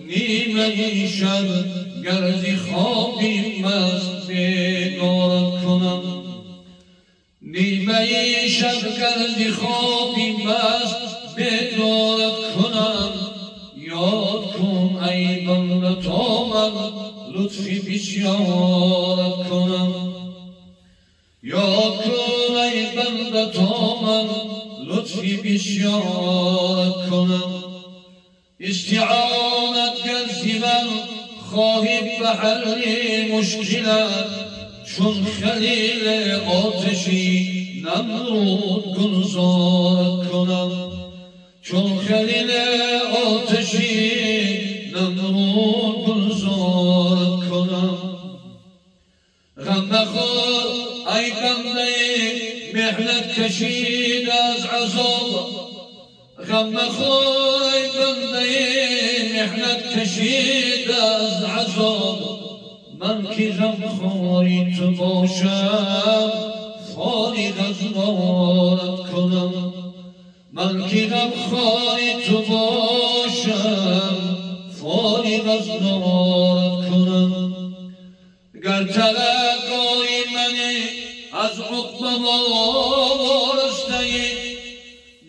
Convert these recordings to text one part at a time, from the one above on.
نیمه شب گردی خوابی مست بیدارت کنم نیمه شب گردی خوابی مست بیدارت کنم یاد کن ای بنده تا من لطفی بسیارت کنم یاد کن ای بنده تا من لطفی بسیارت کنم استعانت گرزی من خواهی به حل مشکلت چون خلیل آتشی نمرود گلزارت کنم چون خلیل آتشی نمرود گلزارت کنم غم مخور ای بنده محنت کشید از عذاب غم مخور ای بنده محنت کشید از عذاب من که غمخواری تو باشم فارغ از نارت کنم من که غمخواری تو باشم فارغ از نارت کنم گر طلبکاری منی از عقبه وارسته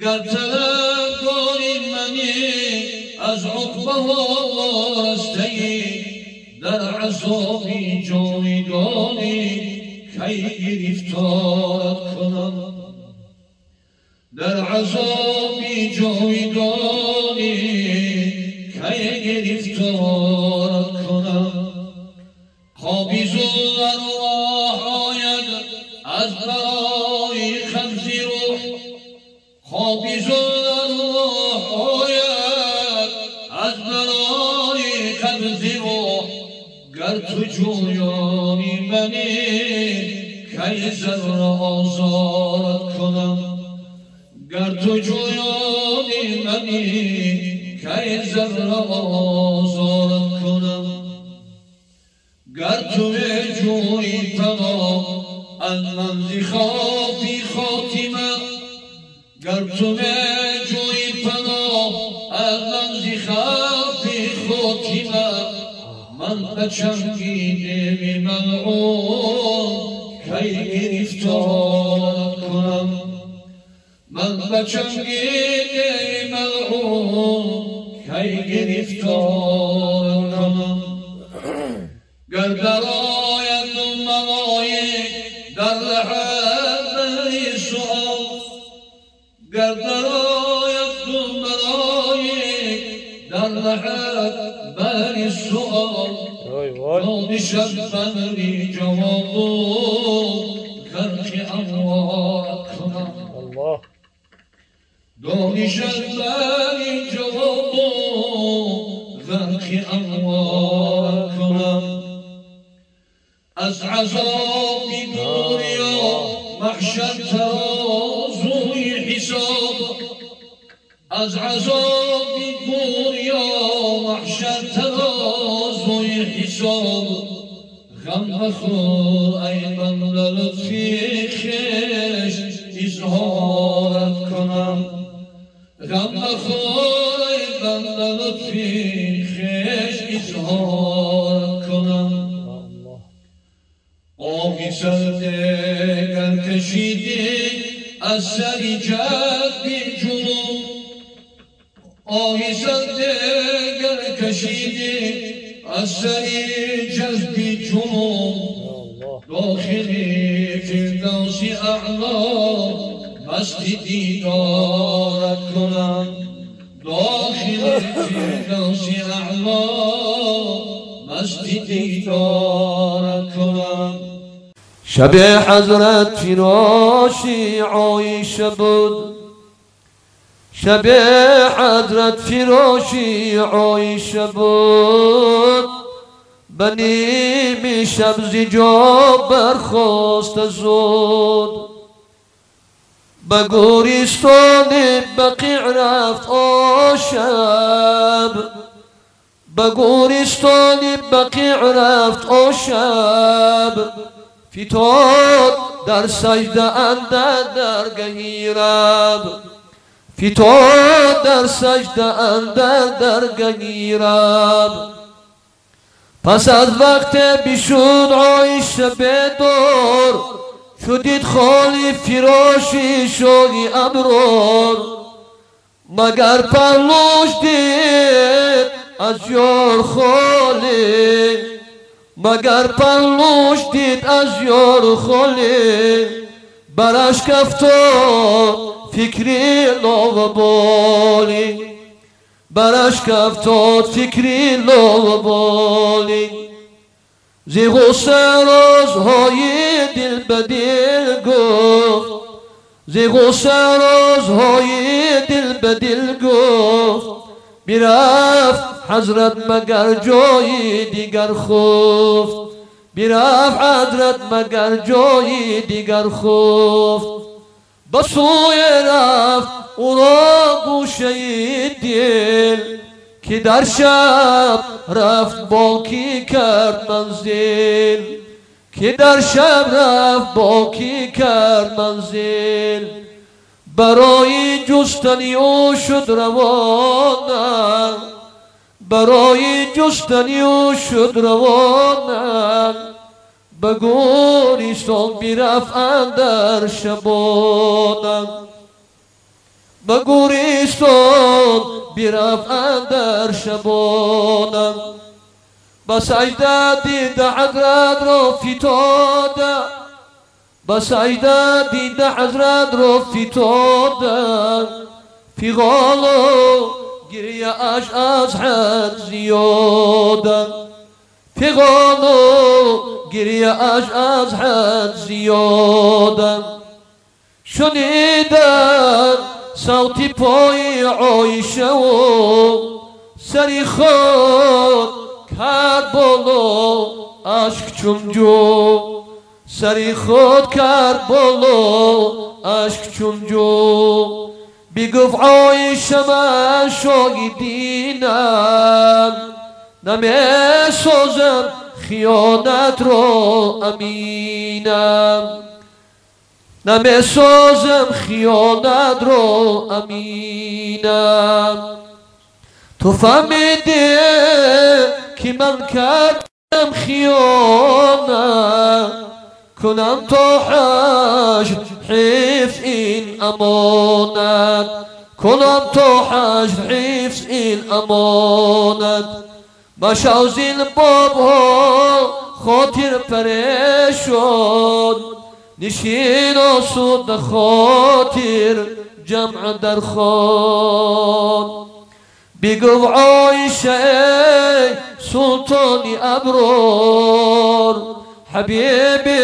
گر طلبکاری منی از عقبه وارسته در عذابی جاودانی کی گرفتارت کنم در عذابی جاودانی کی گرفتارت کنم خوابی زود ارواح آید از برای خبز روح خوابی زود ارواح آید از برای خبز روح گر تو جویانی منی کی ذره آزارت کنم گر تو جویانی منی کی ذره آزارت کنم گر تو جویی پناه از من خافی خاتمه گر تو جویی پناه از من خافی خاتمه من بچنگیده ملعون کی گرفتارت کنم من بچنگیده ملعون کی گرفتارت کنم گر درآید ملایک در لحد بری سؤال گر درآید ملایک در لحد بری سؤال نامشد بری جوابو خرق اموارت کنم دانشد بری جوابو خرق اموارت کنم از عذاب دنیا محشر ترازوی حساب از عذاب دنیا محشر ترازوی حساب غم مخور ای بنده لطفی خویش اظهارت کنم غم مخور ای بنده لطفی خویش اظهارت کنم آهی سرده گر کشیدی از سری جذبی جنون آهی سرده گر کشیدی از سری جذبی جنون داخلی فردوس اعلا مست دیدارت کنم داخلی فردوس اعلا مست دیدارت کنم شب حضرت فراشی عایشه بود شب حضرت فراشی عایشه بود به نیم شب ز جا برخاست زود به گورستان بقیع رفت آشب به گورستان بقیع رفت آشب فتاد در سجده اندر درگهی رب فتاد در سجده اندر درگاه رب. پس از وقت بشد عایشه به دور، شدید خالی فراشی شوقی ابرار. مگر پهلوش دید از یار خالی، مگر پهلوش دید از یار خالی. برش کفتاد فکری لاوبالی، برش کفتاد فکری لاوبالی. زی غصه رازهای دل به دل گفت، زی غصه رازهای دل به دل گفت. برفت حضرت مگر جای دیگر خفت، برفت حضرت مگر جای دیگر خفت. بسوی رفت او را گوشه دل، که در شب رفت با کی کرد منزل، که در شب رفت با کی کرد منزل. برای جستنی او شد روانم، برای جستنی او شد روانم. به گوریستان برفت اندر شبانم، به گوریستان برفت اندر شبانم. به سجده دیده حضرت را فتاده، به سجده دیده حضرت را فتاده. فغان و گریه اش از حد زیاده، فغان و گریه اش از حد زیاده. شنیدن صوتی پای عایشه و سری خود کرد بالا اشک چون جو، سری خود کرد بالا اشک چون جو. بگفت عایشه من شاهدینم، نمی سازم خیانت را امینم، نمی سازم خیانت را امینم. تو فهمیدی که من کردم خیانت، کنم تا حشر حفظ این امانت، کنم تا حشر حفظ این امانت. بشو زین باب ها خاطر پریشان، نشین آسود خاطر جمع در خان. بگو عایشه سلطانی ابرار، حبیبی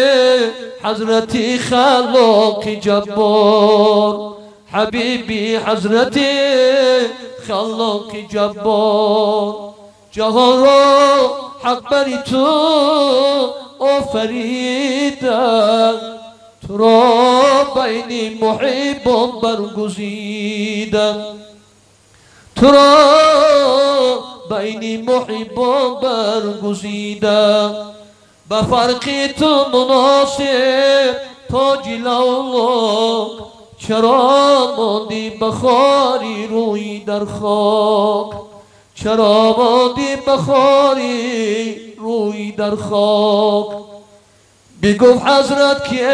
حضرتی خلاق جبار، حبیبی حضرتی خلاق جبار. جهان را حق بری تو آفریدن، تو را بین محبان برگزیدن، تو را بین محبان برگزیدن. به فرق تو مناسب تاج لولاک، چرا ماندی بخاری روی در خاک، چرا ماندی بخاری روی در خاک. بگفت حضرت که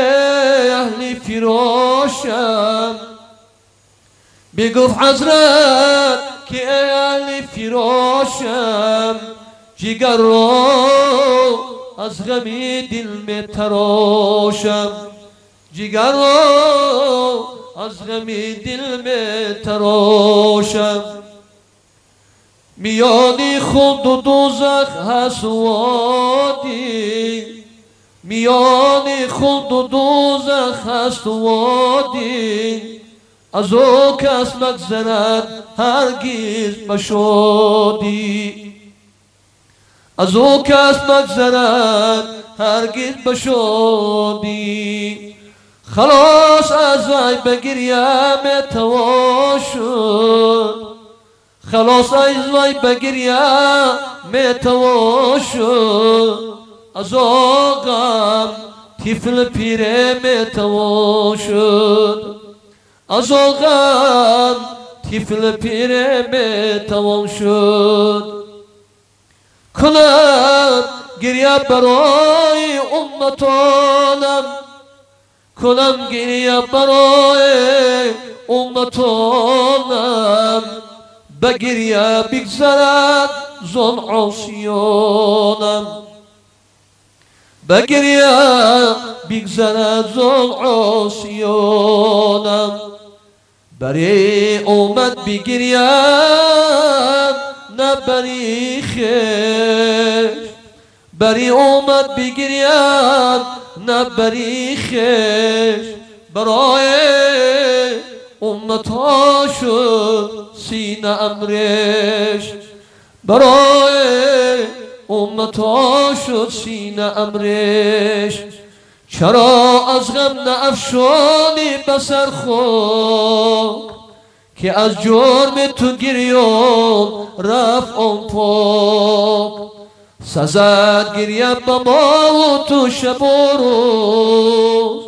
اهل فراشم، بگفت حضرت که اهل فراشم. جگر را از غمی دل می تراشم، جگر را از غمی دل می تراشم. میانی خود و دوزخ هست وادی، میانی خود و دوزخ هست وادی. از او کس مگذرد هرگز بشادی، از او کس مگذرد هرگز بشادی. خلاص از وی بگریم توان شد، خلاص از وی بگریم توان شد. از آقام طفل پیره توان شد، از آقام طفل پیرم تمام شد. کنم گریه برای امتانم، کنم گریه برای امتانم، به گریه بگذرد زان عاصیانم، به گریه بگذرد زان عاصیانم. بری اومد بگریم نه بری خش، بری اومد بگریم نه بری خش، برای امتا شد سینه امرش، برای امتا شد سینه امرش. چرا از غم نافشانی بسر خود که از جرم تو گریان رفت آن پاک. سزد گریه با ما و تو شب و روز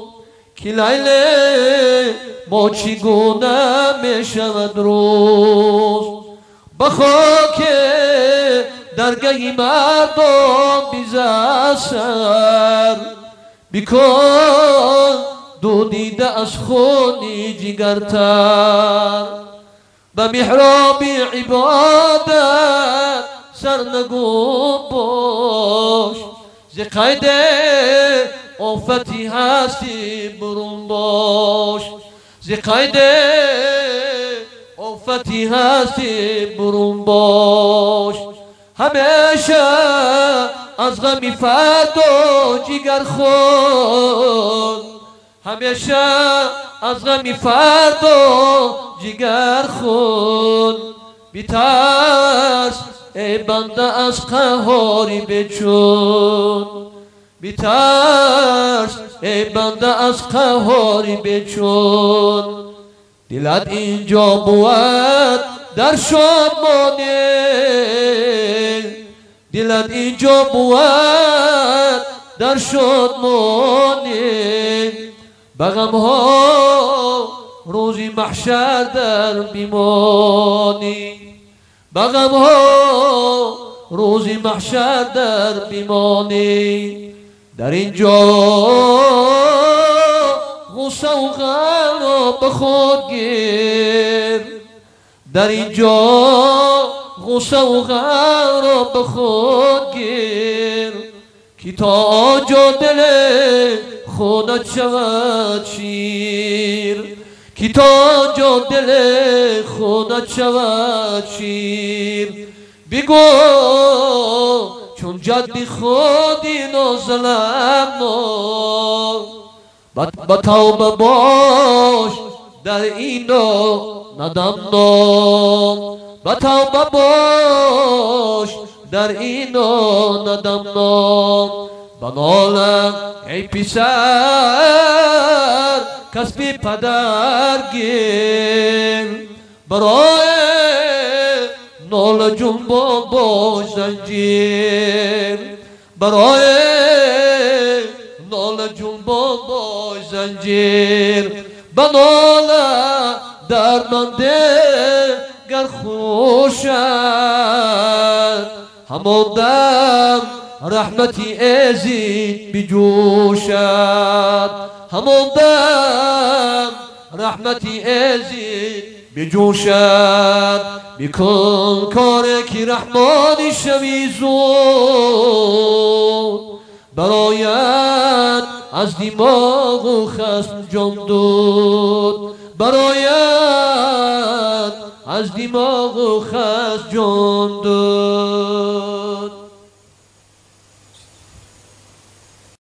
که لیل ما چگونه می شود روز. با خاک درگه مردم بیزد سر، بیکن دو دیده از خونی جگرتر. به محراب عبادت سر نگو باش، ز قید آفتی هستی برون باش، ز قید آفتی هستی برون باش. همیشه از غمی فردا جگر خود، همیشه از غمی فردا جگر خود. بیترس ای بنده از قهاری بچون، بیترس ای بنده از قهاری بچون. دلت اینجا بود در شادمانی، دلت اینجا بود در شادمانی. به غمها روزی محشر در بیمانی، به غمها روزی محشر در بیمانی. در اینجا غصه و غم را به خود گیر، در اینجا غصه و غم را به خود گیر که تا جا دل خودت شود شیر، که تا جا دل خودت شود شیر. بگو چون جدی خودی نازلم ناز، با توبه باش در اینا ندم نام، با توبه باش در اینا ندم نام. بنالم ای پسر کسب پدر گیر، برای نال جنبان باش زنجیر، برای نال جنبان باش زنجیر. بنالم دردمنده گر خوشد، همان دم رحمتی ازید بجوشد، همان دم رحمتی ازید بجوشد. بکن کاری که رحمانی شوی زود، برایت از دماغ و خصم جان دود، برایت از دماغ و خصم جان دود.